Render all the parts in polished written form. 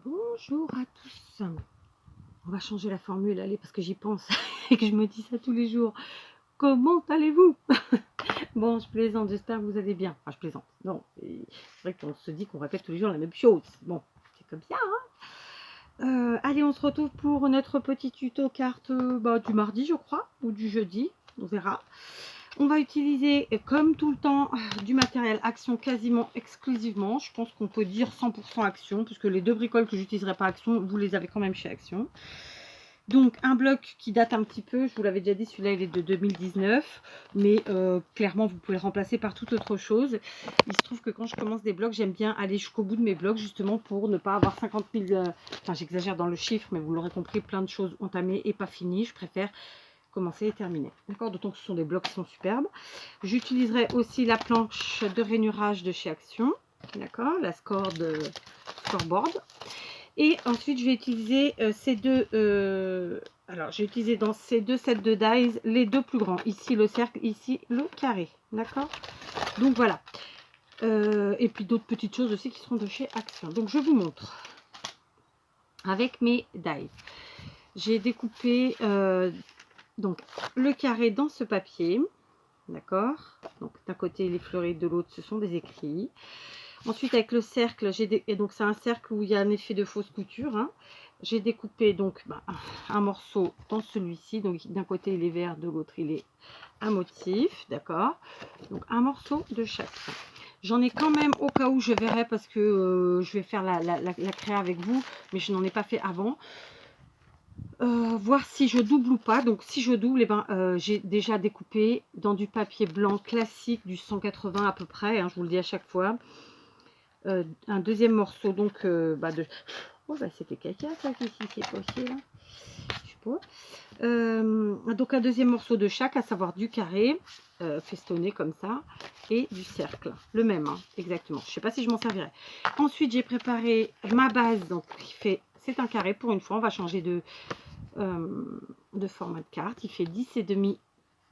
Bonjour à tous. On va changer la formule, allez, parce que j'y pense et que je me dis ça tous les jours. Comment allez-vous? Bon, je plaisante, j'espère que vous allez bien. Enfin, je plaisante. Non, c'est vrai qu'on se dit qu'on répète tous les jours la même chose. Bon, c'est comme ça, hein. Allez, on se retrouve pour notre petit tuto carte du mardi, je crois, ou du jeudi. On verra. On va utiliser, comme tout le temps, du matériel Action quasiment exclusivement. Je pense qu'on peut dire 100% Action, puisque les deux bricoles que j'utiliserai pas Action, vous les avez quand même chez Action. Donc, un bloc qui date un petit peu, je vous l'avais déjà dit, celui-là, il est de 2019. Mais clairement, vous pouvez le remplacer par toute autre chose. Il se trouve que quand je commence des blocs, j'aime bien aller jusqu'au bout de mes blocs, justement, pour ne pas avoir 50 000... Enfin, j'exagère dans le chiffre, mais vous l'aurez compris, plein de choses entamées et pas finies. Je préfère commencer et terminer. D'accord, d'autant que ce sont des blocs qui sont superbes. J'utiliserai aussi la planche de rainurage de chez Action. D'accord, la scoreboard. Et ensuite, je vais utiliser ces deux... alors, j'ai utilisé dans ces deux sets de dies les deux plus grands. Ici, le cercle, ici, le carré. D'accord. Donc, voilà. Et puis, d'autres petites choses aussi qui seront de chez Action. Donc, je vous montre. Avec mes dies. J'ai découpé... donc, le carré dans ce papier, d'accord. Donc, d'un côté, les fleurets, de l'autre, ce sont des écrits. Ensuite, avec le cercle, et donc c'est un cercle où il y a un effet de fausse couture. Hein. J'ai découpé donc un morceau dans celui-ci. Donc, d'un côté, il est vert, de l'autre, il est un motif, d'accord. Donc, un morceau de chaque. J'en ai quand même au cas où je verrai parce que je vais faire la créa avec vous, mais je n'en ai pas fait avant. Voir si je double ou pas. Donc si je double, eh ben, j'ai déjà découpé dans du papier blanc classique, du 180 à peu près, hein, je vous le dis à chaque fois. Un deuxième morceau donc de... Oh bah c'était caca ça, qu'ici c'est possible, hein. Je sais pas. Donc un deuxième morceau de chaque, à savoir du carré festonné comme ça et du cercle, le même, hein, exactement. Je sais pas si je m'en servirai. Ensuite j'ai préparé ma base, donc qui fait, c'est un carré pour une fois, on va changer de format de carte. Il fait 10,5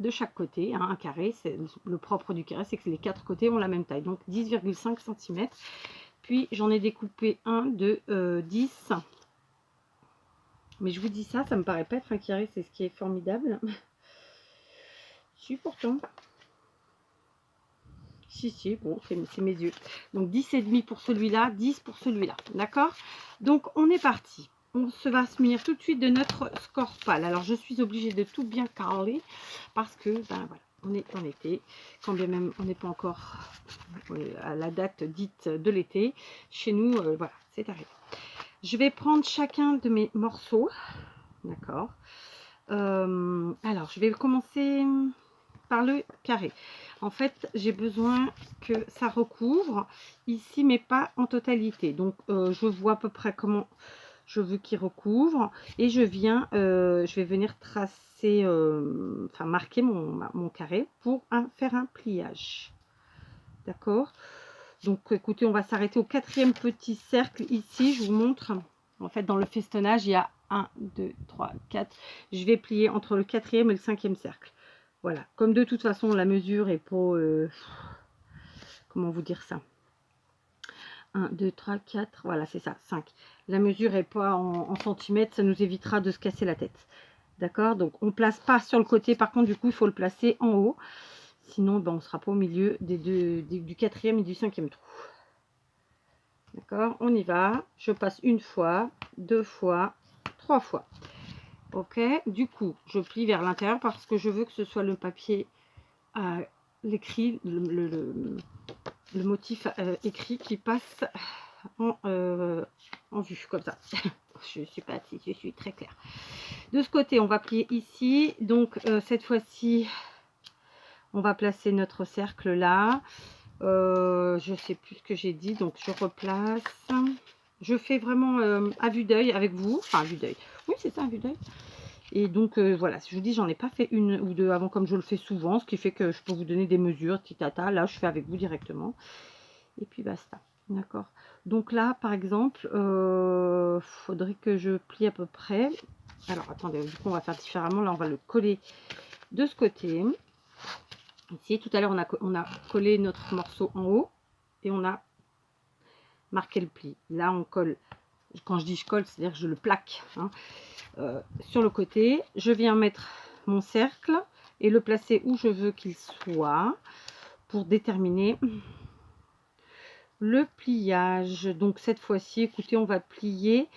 de chaque côté, hein, un carré. C'est le propre du carré, c'est que les quatre côtés ont la même taille, donc 10,5 cm. Puis j'en ai découpé un de 10. Mais je vous dis ça, ça me paraît pas être un carré, c'est ce qui est formidable. Si, pourtant. Si, bon, c'est mes yeux. Donc 10,5 pour celui-là, 10 pour celui-là. D'accord? Donc on est parti. On va se munir tout de suite de notre score pâle. Alors je suis obligée de tout bien caler parce que, ben voilà, on est en été. Quand bien même on n'est pas encore à la date dite de l'été. Chez nous, voilà, c'est arrivé. Je vais prendre chacun de mes morceaux. D'accord. Alors, je vais commencer par le carré. En fait, j'ai besoin que ça recouvre ici, mais pas en totalité. Donc, je vois à peu près comment je veux qu'il recouvre. Et je vais venir tracer, enfin marquer mon carré pour faire un pliage. D'accord. Donc, écoutez, on va s'arrêter au quatrième petit cercle ici. Je vous montre. En fait, dans le festonnage, il y a 1, 2, 3, 4. Je vais plier entre le quatrième et le cinquième cercle. Voilà. Comme de toute façon, la mesure est pas... comment vous dire ça? 1, 2, 3, 4. Voilà, c'est ça, 5. La mesure est pas en centimètres. Ça nous évitera de se casser la tête. D'accord. Donc, on ne place pas sur le côté. Par contre, du coup, il faut le placer en haut. Sinon, ben, on ne sera pas au milieu du quatrième et du cinquième trou. D'accord, on y va. Je passe une fois, deux fois, trois fois. Ok, du coup, je plie vers l'intérieur parce que je veux que ce soit le papier, l'écrit, le motif écrit qui passe en vue, comme ça. Je suis pas si je suis très claire. De ce côté, on va plier ici. Donc, cette fois-ci, on va placer notre cercle là. Je sais plus ce que j'ai dit, donc je replace. Je fais vraiment à vue d'œil avec vous, enfin à vue d'œil. Oui, c'est ça, à vue d'œil. Et donc voilà, je vous dis, j'en ai pas fait une ou deux avant comme je le fais souvent, ce qui fait que je peux vous donner des mesures, titata. Là, je fais avec vous directement. Et puis basta. D'accord. Donc là, par exemple, faudrait que je plie à peu près. Alors attendez, du coup, on va faire différemment. Là, on va le coller de ce côté. Ici, tout à l'heure, on a collé notre morceau en haut et on a marqué le pli. Là, on colle Quand je dis je colle, c'est-à-dire que je le plaque hein, sur le côté. Je viens mettre mon cercle et le placer où je veux qu'il soit pour déterminer le pliage. Donc cette fois-ci, écoutez, on va plier.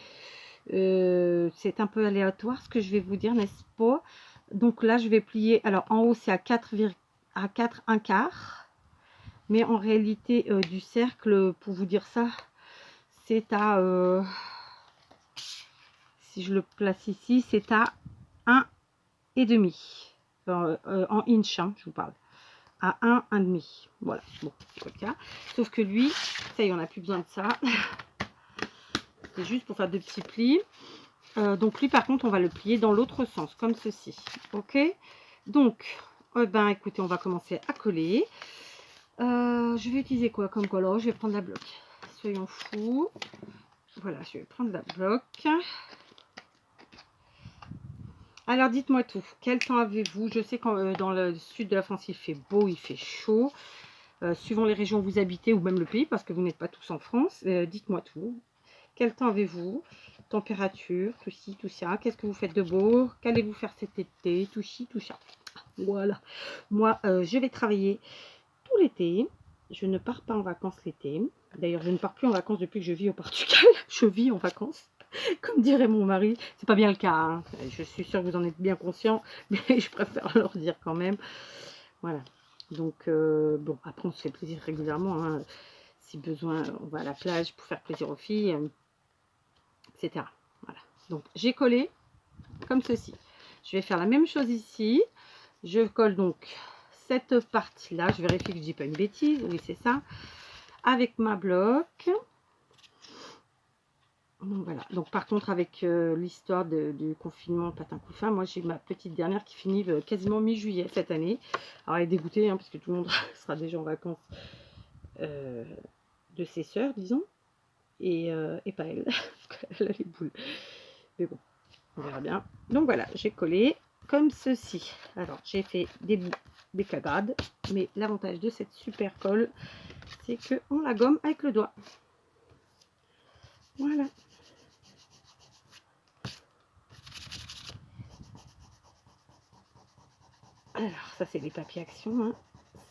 C'est un peu aléatoire ce que je vais vous dire, n'est-ce pas? Donc là, je vais plier. Alors en haut, c'est à 4 1 quart. Mais en réalité, du cercle, pour vous dire ça, c'est à... si je le place ici, c'est à 1 et demi. En inch, hein, je vous parle. À 1 demi. Voilà, bon, c'est pas le cas. Sauf que lui, ça y est, on n'a plus besoin de ça. C'est juste pour faire de petits plis. Donc lui, par contre, on va le plier dans l'autre sens, comme ceci. Ok. Donc, ben, écoutez, on va commencer à coller. Je vais utiliser quoi comme colle? Je vais prendre la bloc. Soyons fous. Voilà, je vais prendre la bloc. Alors, dites-moi tout. Quel temps avez-vous? Je sais que dans le sud de la France, il fait beau, il fait chaud. Suivant les régions où vous habitez ou même le pays, parce que vous n'êtes pas tous en France, dites-moi tout. Quel temps avez-vous? Température, tout ci, tout ça. Qu'est-ce que vous faites de beau? Qu'allez-vous faire cet été? Tout ci, tout ça. Voilà. Moi, je vais travailler tout l'été. Je ne pars pas en vacances l'été. D'ailleurs, je ne pars plus en vacances depuis que je vis au Portugal. Je vis en vacances. Comme dirait mon mari, c'est pas bien le cas. Hein. Je suis sûre que vous en êtes bien conscient, mais je préfère leur dire quand même. Voilà. Donc, bon, après, on se fait plaisir régulièrement. Hein. Si besoin, on va à la plage pour faire plaisir aux filles, etc. Voilà. Donc, j'ai collé comme ceci. Je vais faire la même chose ici. Je colle donc cette partie-là. Je vérifie que je ne dis pas une bêtise. Oui, c'est ça. Avec ma bloc. Donc voilà. Donc par contre, avec l'histoire du confinement patin coup de fin, moi j'ai ma petite dernière qui finit quasiment mi-juillet cette année. Alors elle est dégoûtée hein, parce que tout le monde sera déjà en vacances de ses sœurs, disons. Et pas elle. Elle a les boules. Mais bon, on verra bien. Donc voilà, j'ai collé comme ceci. Alors j'ai fait des bouts, des cagrades. Mais l'avantage de cette super colle, c'est qu'on la gomme avec le doigt. Voilà. Alors, ça, c'est les papiers action. Hein.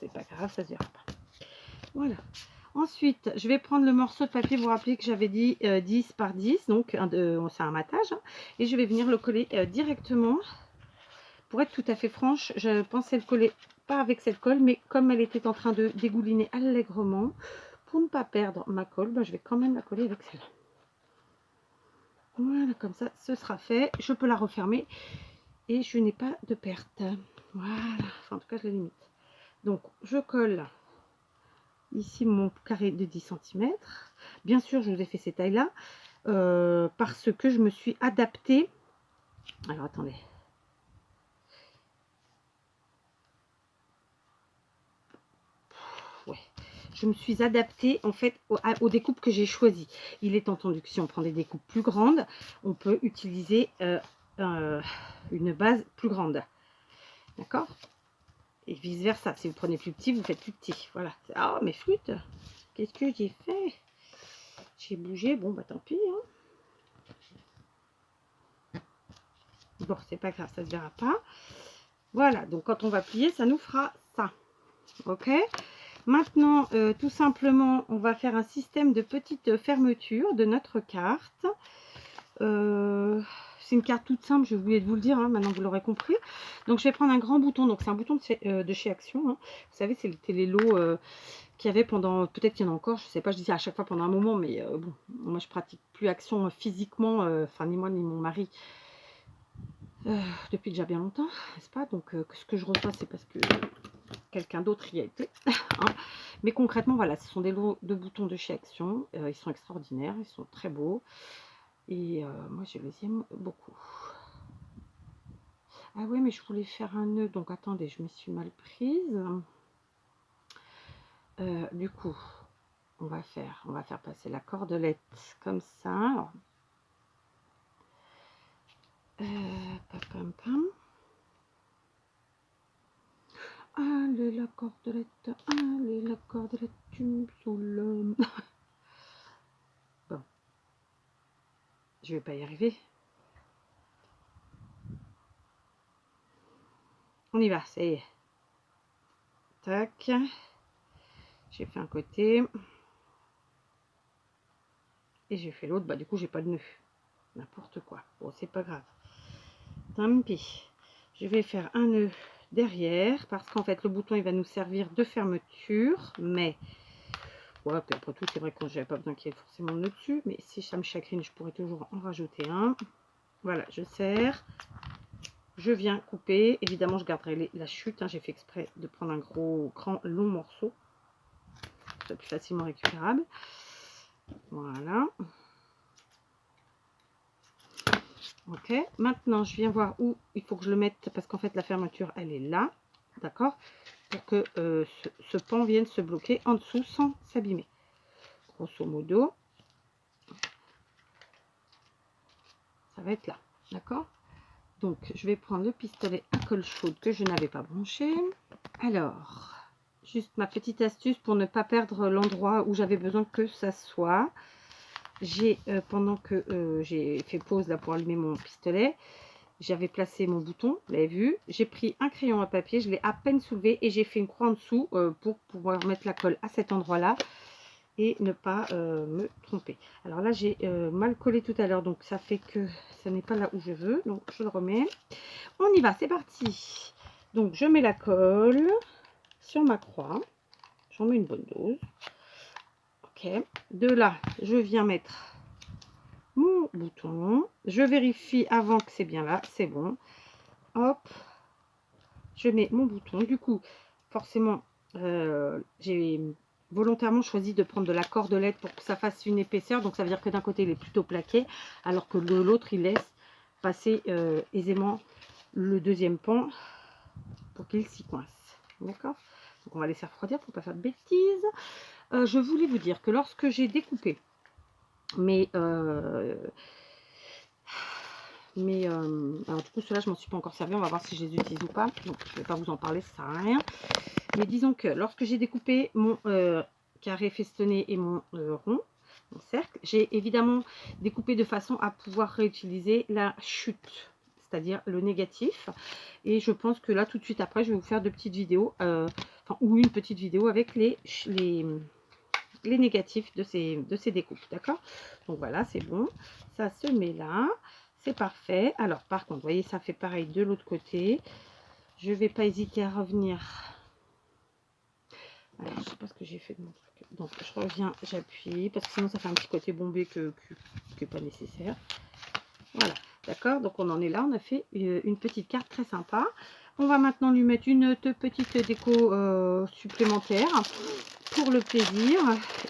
C'est pas grave, ça se verra pas. Voilà. Ensuite, je vais prendre le morceau de papier. Vous vous rappelez que j'avais dit 10 par 10. Donc, c'est un matage. Hein, et je vais venir le coller directement. Pour être tout à fait franche, je pensais le coller pas avec cette colle. Mais comme elle était en train de dégouliner allègrement, pour ne pas perdre ma colle, ben, je vais quand même la coller avec celle-là. Voilà, comme ça, ce sera fait. Je peux la refermer. Et je n'ai pas de perte. Voilà. Enfin, en tout cas, je la limite. Donc, je colle ici mon carré de 10 cm. Bien sûr, je vous ai fait ces tailles-là parce que je me suis adaptée. Alors, attendez. Ouais. Je me suis adaptée en fait aux découpes que j'ai choisies. Il est entendu que si on prend des découpes plus grandes, on peut utiliser une base plus grande. D'accord? Et vice versa. Si vous prenez plus petit, vous faites plus petit. Voilà. Ah, mes flûtes! Qu'est-ce que j'ai fait? J'ai bougé. Bon, bah tant pis. Hein. Bon, c'est pas grave, ça se verra pas. Voilà. Donc, quand on va plier, ça nous fera ça. Ok? Maintenant, tout simplement, on va faire un système de petite fermeture de notre carte. C'est une carte toute simple, je voulais vous le dire, hein, maintenant vous l'aurez compris. Donc je vais prendre un grand bouton, donc c'est un bouton de chez Action. Hein. Vous savez, c'était les lots qu'il y avait pendant, peut-être qu'il y en a encore, je sais pas, je dis à chaque fois pendant un moment, mais bon, moi je pratique plus Action physiquement, enfin ni moi ni mon mari, depuis déjà bien longtemps, n'est-ce pas? Donc ce que je reçois, c'est parce que quelqu'un d'autre y a été. Hein. Mais concrètement, voilà, ce sont des lots de boutons de chez Action. Ils sont extraordinaires, ils sont très beaux. Et moi, je les aime beaucoup. Ah oui, mais je voulais faire un nœud. Donc, attendez, je me suis mal prise. Du coup, on va faire passer la cordelette comme ça. Pam, pam. Allez, la cordelette, tu me saoules. Bon. Je vais pas y arriver. On y va, ça y est. Tac. J'ai fait un côté. Et j'ai fait l'autre. Bah du coup, j'ai pas de nœud. N'importe quoi. Bon, c'est pas grave. Tant pis. Je vais faire un nœud derrière. Parce qu'en fait, le bouton, il va nous servir de fermeture. Mais, ouais, puis après tout, c'est vrai que j'avais pas besoin qu'il y ait forcément de nœud dessus. Mais si ça me chagrine, je pourrais toujours en rajouter un. Voilà, je serre. Je viens couper. Évidemment, je garderai la chute. Hein. J'ai fait exprès de prendre un grand, long morceau. C'est plus facilement récupérable. Voilà. Ok. Maintenant, je viens voir où il faut que je le mette. Parce qu'en fait, la fermeture, elle est là. D'accord. Pour que ce pan vienne se bloquer en dessous sans s'abîmer. Grosso modo. Ça va être là. D'accord. Donc, je vais prendre le pistolet à colle chaude que je n'avais pas branché. Alors, juste ma petite astuce pour ne pas perdre l'endroit où j'avais besoin que ça soit. J'ai, pendant que j'ai fait pause là pour allumer mon pistolet, j'avais placé mon bouton, vous l'avez vu. J'ai pris un crayon à papier, je l'ai à peine soulevé et j'ai fait une croix en dessous pour pouvoir mettre la colle à cet endroit-là et ne pas me tromper. Alors là, j'ai mal collé tout à l'heure, donc ça fait que ça n'est pas là où je veux. Donc, je le remets. On y va, c'est parti. Donc, je mets la colle sur ma croix. J'en mets une bonne dose. Ok. De là, je viens mettre mon bouton. Je vérifie avant que c'est bien là. C'est bon. Hop. Je mets mon bouton. Du coup, forcément, j'ai volontairement choisi de prendre de la cordelette pour que ça fasse une épaisseur. Donc, ça veut dire que d'un côté, il est plutôt plaqué, alors que de l'autre, il laisse passer aisément le deuxième pan pour qu'il s'y coince. D'accord. Donc, on va laisser refroidir pour ne pas faire de bêtises. Je voulais vous dire que lorsque j'ai découpé alors du coup, ceux-là, je m'en suis pas encore servi. On va voir si je les utilise ou pas. Donc, je vais pas vous en parler, ça sert à rien. Mais disons que lorsque j'ai découpé mon carré festonné et mon rond, mon cercle, j'ai évidemment découpé de façon à pouvoir réutiliser la chute, c'est-à-dire le négatif. Et je pense que là, tout de suite après, je vais vous faire de petites vidéos, ou une petite vidéo avec les négatifs de ces découpes, d'accord. Donc voilà, c'est bon, ça se met là, c'est parfait. Alors par contre, vous voyez, ça fait pareil de l'autre côté. Je vais pas hésiter à revenir. Alors, je sais pas ce que j'ai fait de mon truc. Donc je reviens, j'appuie, parce que sinon ça fait un petit côté bombé que pas nécessaire. Voilà, d'accord. Donc on en est là, on a fait une petite carte très sympa. On va maintenant lui mettre une petite déco supplémentaire pour le plaisir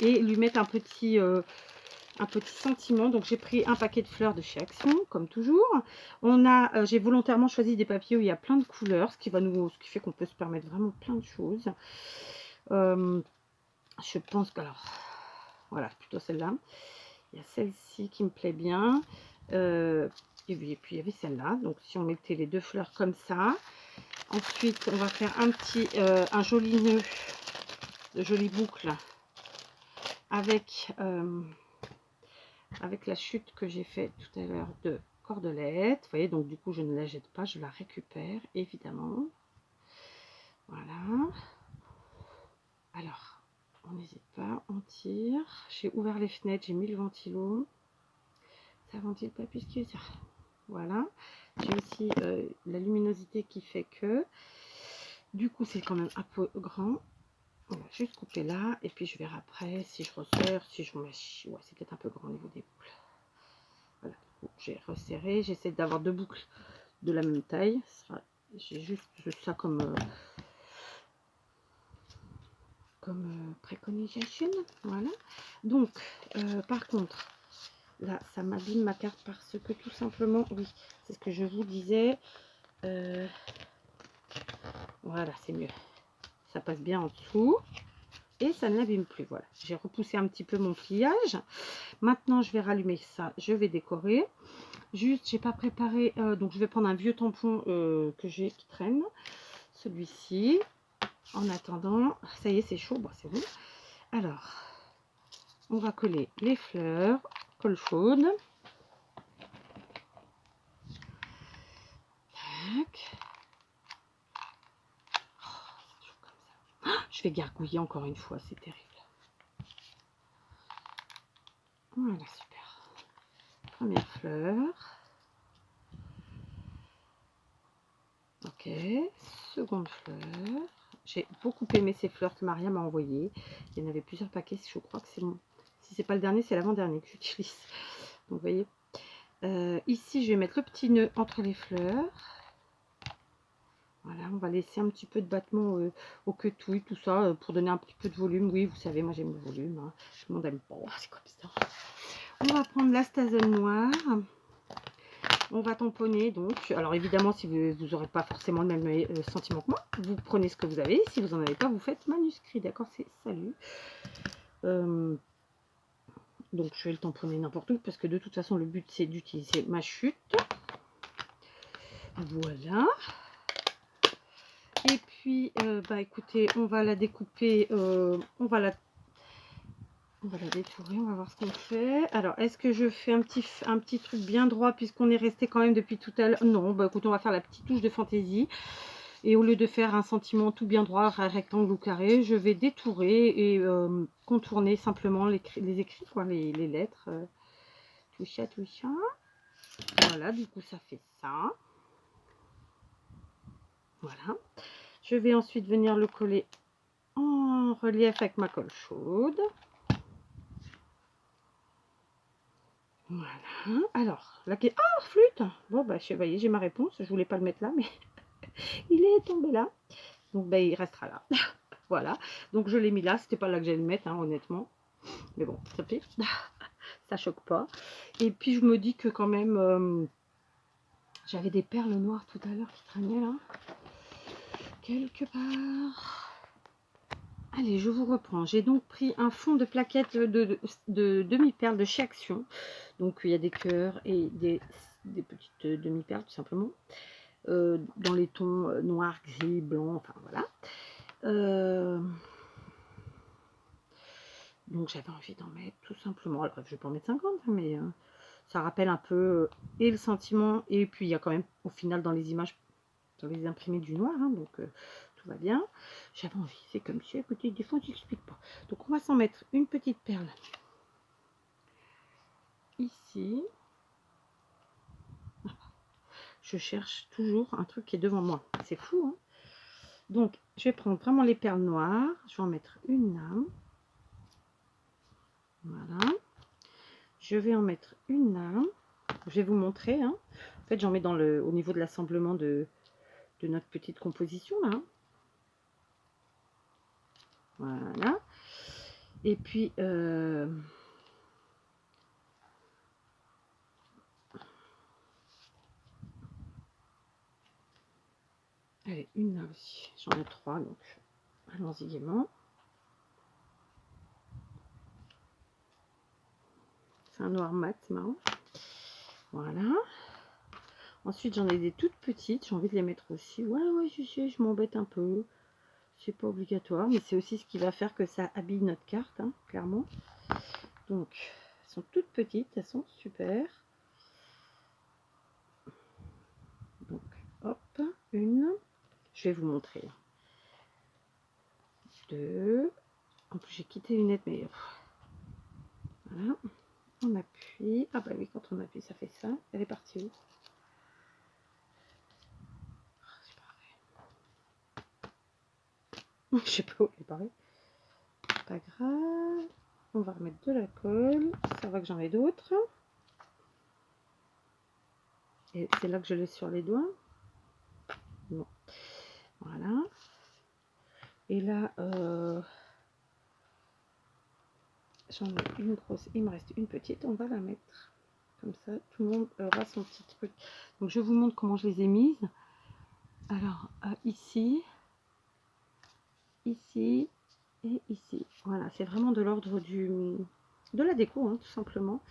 et lui mettre un petit sentiment. Donc j'ai pris un paquet de fleurs de chez Action, comme toujours. J'ai volontairement choisi des papiers où il y a plein de couleurs, ce qui fait qu'on peut se permettre vraiment plein de choses. Je pense que, alors voilà, plutôt celle-là. Il y a celle-ci qui me plaît bien. Et puis il y avait celle-là. Donc si on mettait les deux fleurs comme ça. Ensuite, on va faire un joli nœud, de jolie boucle avec la chute que j'ai fait tout à l'heure de cordelette. Vous voyez, donc du coup, je ne la jette pas, je la récupère, évidemment. Voilà. Alors, on n'hésite pas, on tire. J'ai ouvert les fenêtres, j'ai mis le ventilo. Ça ventile pas plus que ça. Voilà. J'ai aussi la luminosité qui fait que, du coup, c'est quand même un peu grand. On va juste couper là, et puis je verrai après si je resserre, si je mets. Ouais, c'est peut-être un peu grand au niveau des boucles. Voilà, j'ai resserré, j'essaie d'avoir deux boucles de la même taille. J'ai juste ça comme préconisation. Voilà. Donc, par contre, là, ça m'abîme ma carte parce que tout simplement, oui, c'est ce que je vous disais. Voilà, c'est mieux. Ça passe bien en dessous. Et ça ne l'abîme plus. Voilà, j'ai repoussé un petit peu mon pliage. Maintenant, je vais rallumer ça. Je vais décorer. Juste, j'ai pas préparé. Donc, je vais prendre un vieux tampon que j'ai qui traîne. Celui-ci. En attendant, ça y est, c'est chaud. Bon, c'est bon. Alors, on va coller les fleurs. Colle chaude. vais gargouiller encore une fois, c'est terrible. Voilà, super. Première fleur. Ok, seconde fleur. J'ai beaucoup aimé ces fleurs que Maria m'a envoyées. Il y en avait plusieurs paquets, je crois que c'est mon... Si c'est pas le dernier, c'est l'avant-dernier que j'utilise. Donc, vous voyez. Ici, je vais mettre le petit nœud entre les fleurs. Voilà, on va laisser un petit peu de battement au quetouille, tout ça, pour donner un petit peu de volume. Oui, vous savez, moi j'aime le volume. Hein. Tout le monde aime pas, c'est comme ça. On va prendre l'astazone noire. On va tamponner donc. Alors évidemment, si vous n'aurez pas forcément le même sentiment que moi, vous prenez ce que vous avez. Si vous n'en avez pas, vous faites manuscrit. D'accord, c'est salut. Donc je vais le tamponner n'importe où parce que de toute façon, le but c'est d'utiliser ma chute. Voilà. Et puis, bah écoutez, on va la découper, on va la détourer, on va voir ce qu'on fait. Alors, est-ce que je fais un petit truc bien droit puisqu'on est resté quand même depuis tout à l'heure? Non, bah écoute, on va faire la petite touche de fantaisie. Et au lieu de faire un sentiment tout bien droit, rectangle ou carré, je vais détourer et contourner simplement les écrits, quoi, les lettres. Tout ça, tout ça. Voilà, du coup, ça fait ça. Voilà. Je vais ensuite venir le coller en relief avec ma colle chaude. Voilà. Alors, ah, flûte. Bon, bah, vous voyez, j'ai ma réponse. Je voulais pas le mettre là, mais il est tombé là. Donc, bah, il restera là. Voilà. Donc, je l'ai mis là. C'était pas là que j'allais le mettre, hein, honnêtement. Mais bon, ça fait. Ça choque pas. Et puis, je me dis que quand même, j'avais des perles noires tout à l'heure qui traînaient là. Quelque part. Allez, je vous reprends. J'ai donc pris un fond de plaquettes de demi-perles de chez Action. Donc, il y a des cœurs et des petites demi-perles, tout simplement. Dans les tons noir, gris, blanc, enfin voilà. Donc, j'avais envie d'en mettre tout simplement. Alors, je ne vais pas en mettre 50, mais ça rappelle un peu et le sentiment. Et puis, il y a quand même, au final, dans les images, dans les imprimés du noir. Hein, donc, tout va bien. J'avais envie, c'est comme si, écoutez, des fois, je n'explique pas. Donc, on va s'en mettre une petite perle ici. Je cherche toujours un truc qui est devant moi. C'est fou, hein. Donc, je vais prendre vraiment les perles noires. Je vais en mettre une lame. Voilà. Je vais en mettre une lame. Je vais vous montrer. Hein. En fait, j'en mets au niveau de l'assemblement de notre petite composition, là. Voilà. Et puis, allez, une là aussi. J'en ai 3, donc allons-y gaiement. C'est un noir mat, c'est marrant. Voilà. Ensuite, j'en ai des toutes petites. J'ai envie de les mettre aussi. Ouais, je sais, je m'embête un peu. C'est pas obligatoire, mais c'est aussi ce qui va faire que ça habille notre carte, hein, clairement. Donc, elles sont toutes petites, elles sont super. Donc, hop, une. Je vais vous montrer. 2. En plus, j'ai quitté les lunettes, mais voilà. On appuie. Ah bah oui, quand on appuie, ça fait ça. Elle est partie où? Je sais pas où elle est parée. Pas grave. On va remettre de la colle. Ça va que j'en ai d'autres. Et c'est là que je l'ai sur les doigts. Bon. Voilà. Et là, j'en ai une grosse. Il me reste une petite. On va la mettre comme ça. Tout le monde aura son petit truc. Donc, je vous montre comment je les ai mises. Alors, ici, ici et ici. Voilà, c'est vraiment de l'ordre de la déco, hein, tout simplement.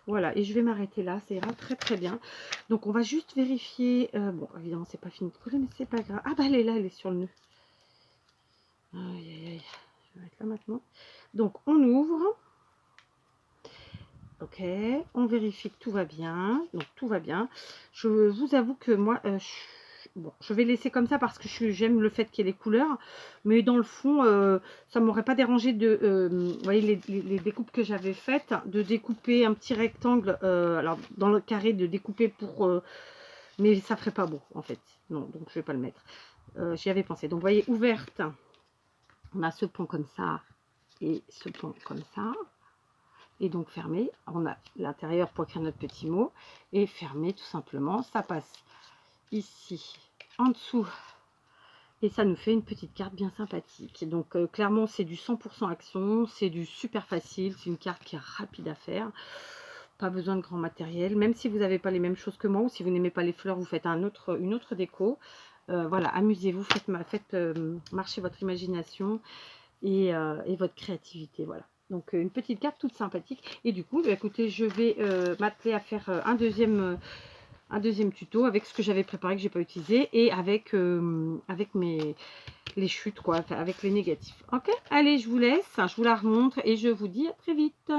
Voilà, et je vais m'arrêter là, ça ira très très bien. Donc on va juste vérifier, bon évidemment c'est pas fini de coller, mais c'est pas grave. Ah bah elle est là, elle est sur le nœud. Aïe aïe aïe, je vais mettre là maintenant. Donc on ouvre. Ok, on vérifie que tout va bien. Donc tout va bien. Je vous avoue que moi, bon, je vais laisser comme ça parce que j'aime le fait qu'il y ait les couleurs. Mais dans le fond, ça m'aurait pas dérangé de, vous voyez les découpes que j'avais faites, de découper un petit rectangle, alors dans le carré, de découper pour... mais ça ferait pas beau en fait. Non, donc je vais pas le mettre. J'y avais pensé. Donc vous voyez, ouverte, on a ce pan comme ça et ce pan comme ça. Et donc fermé, on a l'intérieur pour écrire notre petit mot. Et fermé tout simplement, ça passe ici en dessous. Et ça nous fait une petite carte bien sympathique. Donc clairement c'est du 100% action, c'est du super facile, c'est une carte qui est rapide à faire. Pas besoin de grand matériel, même si vous n'avez pas les mêmes choses que moi ou si vous n'aimez pas les fleurs, vous faites une autre déco. Voilà, amusez-vous, faites marcher votre imagination et votre créativité. Voilà. Donc une petite carte toute sympathique. Et du coup, bah, écoutez, je vais m'atteler à faire un deuxième tuto avec ce que j'avais préparé que j'ai pas utilisé et avec les chutes quoi, enfin, avec les négatifs. Ok, allez, je vous laisse, je vous la remontre et je vous dis à très vite.